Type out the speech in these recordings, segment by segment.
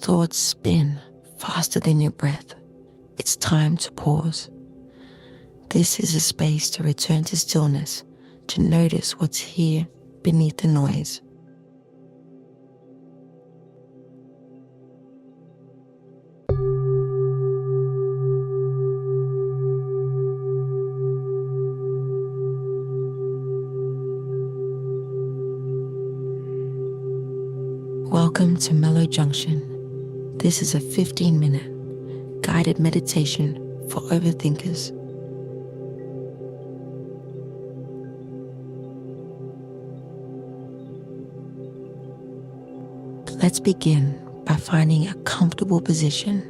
thoughts spin faster than your breath, it's time to pause. This is a space to return to stillness, to notice what's here beneath the noise. Welcome to Mellow Junction. This is a 15-minute guided meditation for overthinkers. Let's begin by finding a comfortable position.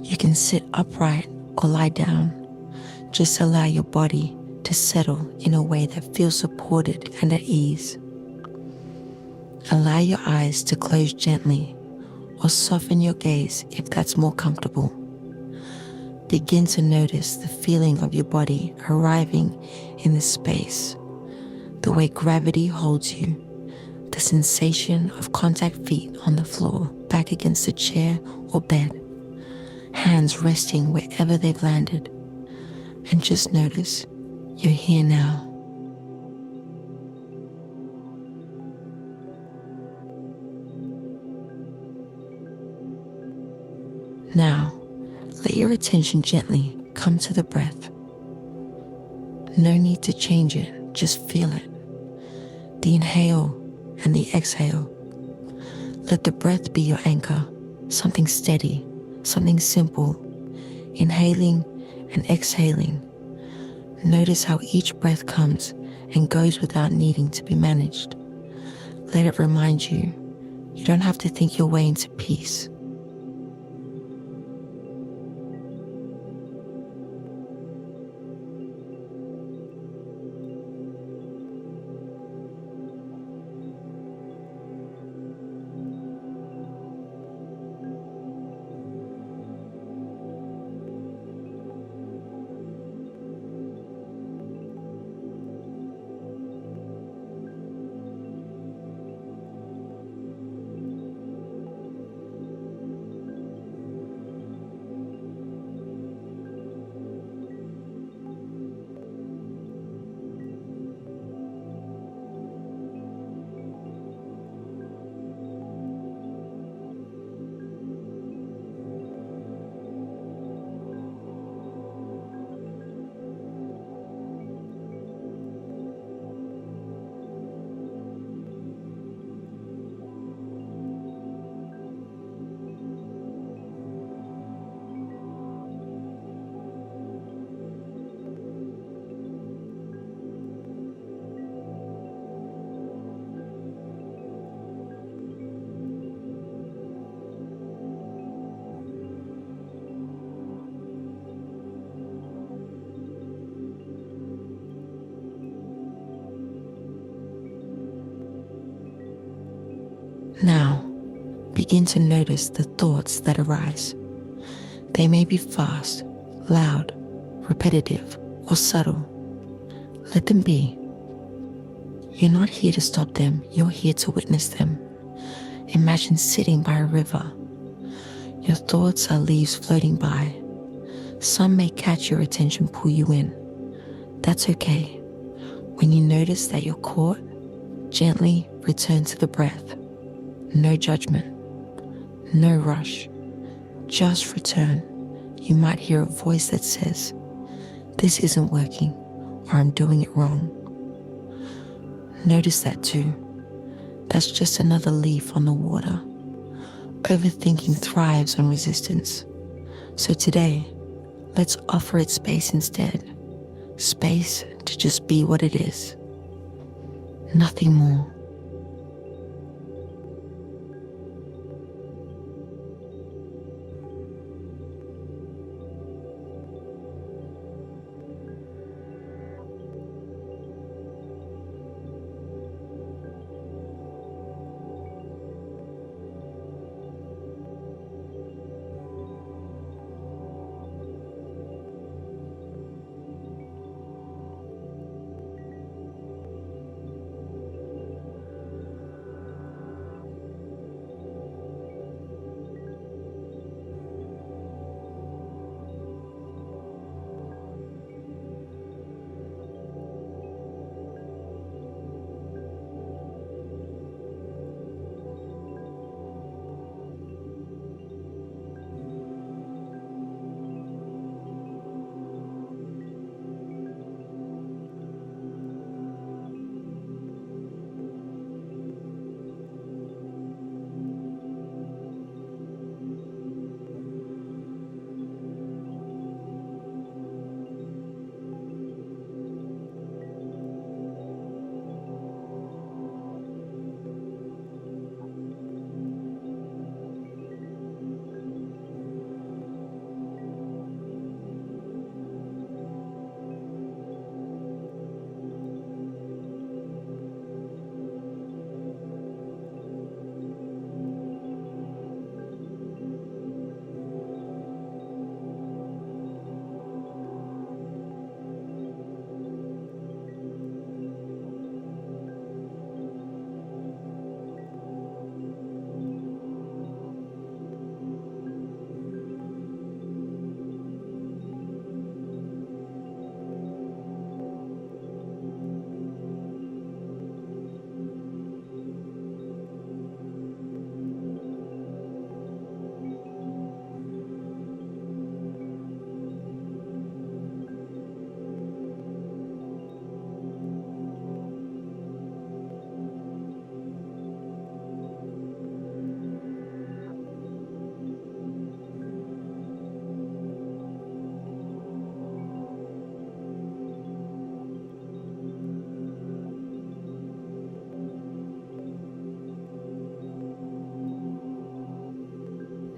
You can sit upright or lie down. Just allow your body to settle in a way that feels supported and at ease. Allow your eyes to close gently or soften your gaze if that's more comfortable. Begin to notice the feeling of your body arriving in the space, the way gravity holds you, the sensation of contact feet on the floor, back against the chair or bed, hands resting wherever they've landed, and just notice you're here now. Now, let your attention gently come to the breath. No need to change it, just feel it. The inhale and the exhale. Let the breath be your anchor, something steady, something simple. Inhaling and exhaling. Notice how each breath comes and goes without needing to be managed. Let it remind you, you don't have to think your way into peace. Now, begin to notice the thoughts that arise. They may be fast, loud, repetitive, or subtle. Let them be. You're not here to stop them, you're here to witness them. Imagine sitting by a river. Your thoughts are leaves floating by. Some may catch your attention, pull you in. That's okay. When you notice that you're caught, gently return to the breath. No judgment, no rush, just return. You might hear a voice that says, "This isn't working," or "I'm doing it wrong." Notice that too. That's just another leaf on the water. Overthinking thrives on resistance. So today, let's offer it space instead. Space to just be what it is. Nothing more.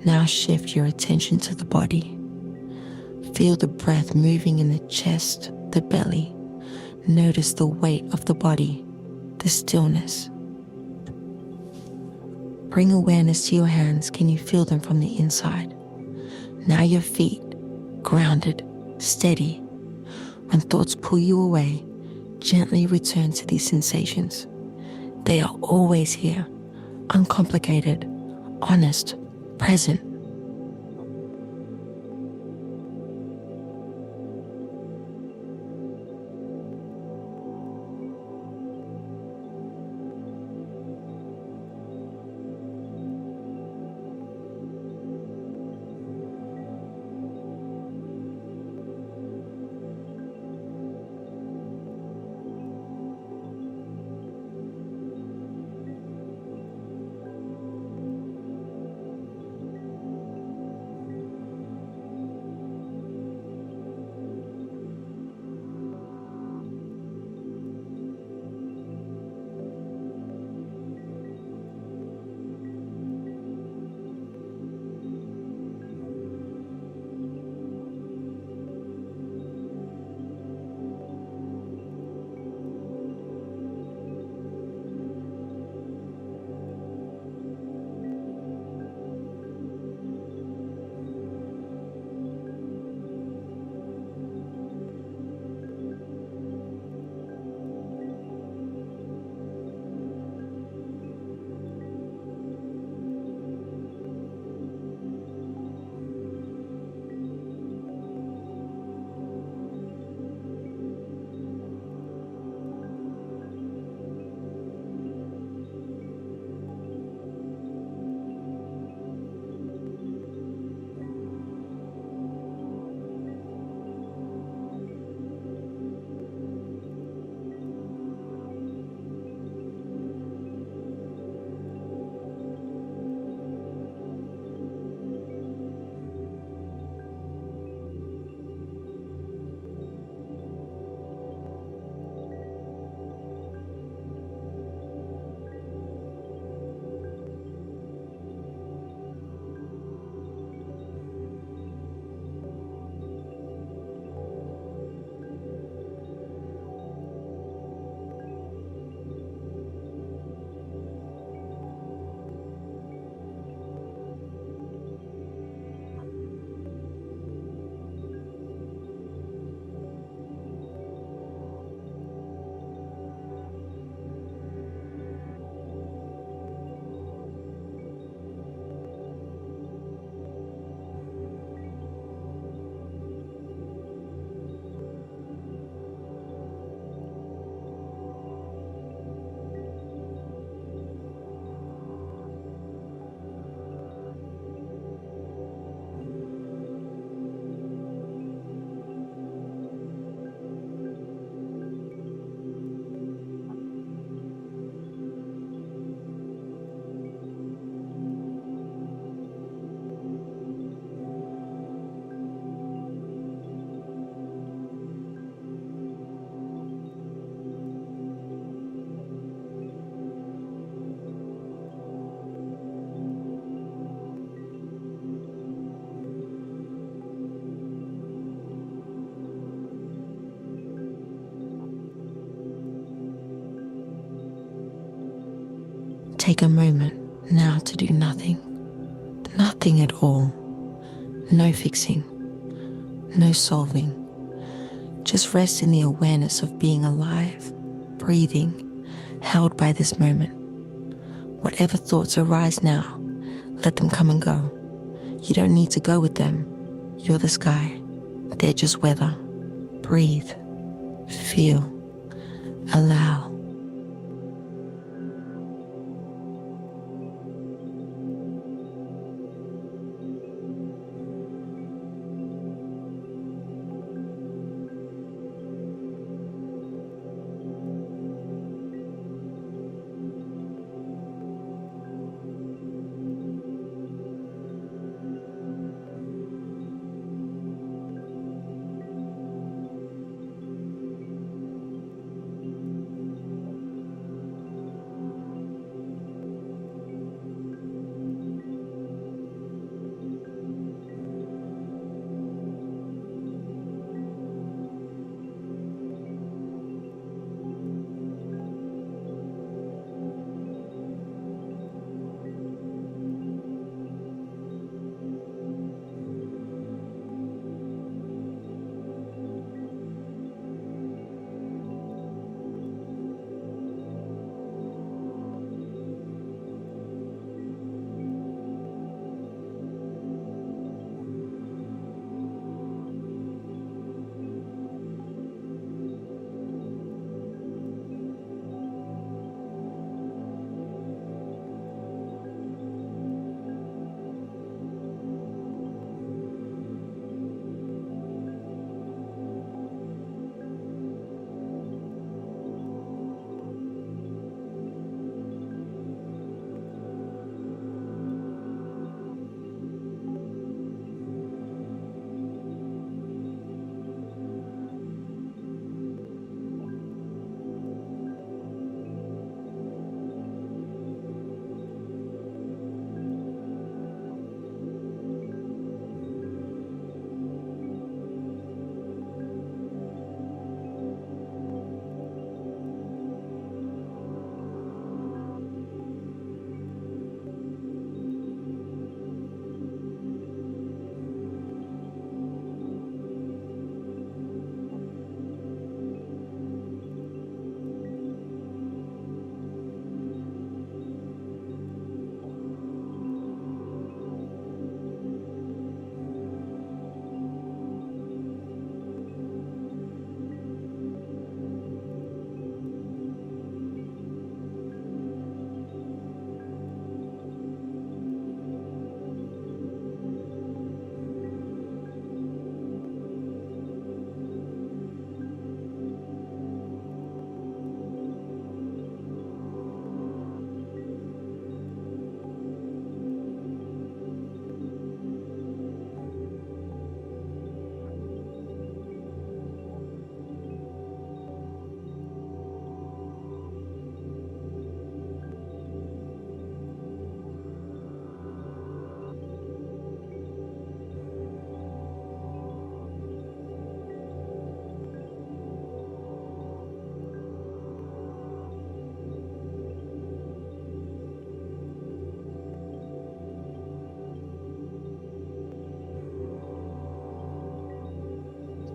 Now shift your attention to the body. Feel the breath moving in the chest, the belly. Notice the weight of the body, the stillness. Bring awareness to your hands. Can you feel them from the inside? Now your feet, grounded, steady. When thoughts pull you away, gently return to these sensations. They are always here, uncomplicated, honest, present. Take a moment now to do nothing. Nothing at all. No fixing. No solving. Just rest in the awareness of being alive, breathing, held by this moment. Whatever thoughts arise now, let them come and go. You don't need to go with them. You're the sky. They're just weather. Breathe. Feel. Allow.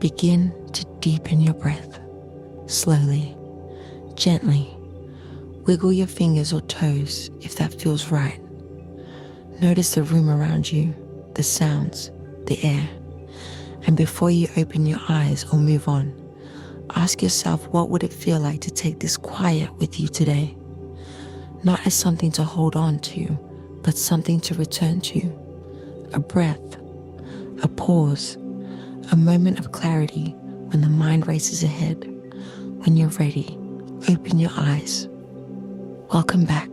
Begin to deepen your breath. Slowly, gently, wiggle your fingers or toes if that feels right. Notice the room around you, the sounds, the air. And before you open your eyes or move on, ask yourself, what would it feel like to take this quiet with you today? Not as something to hold on to, but something to return to. A breath, a pause, a moment of clarity when the mind races ahead. When you're ready, open your eyes. Welcome back.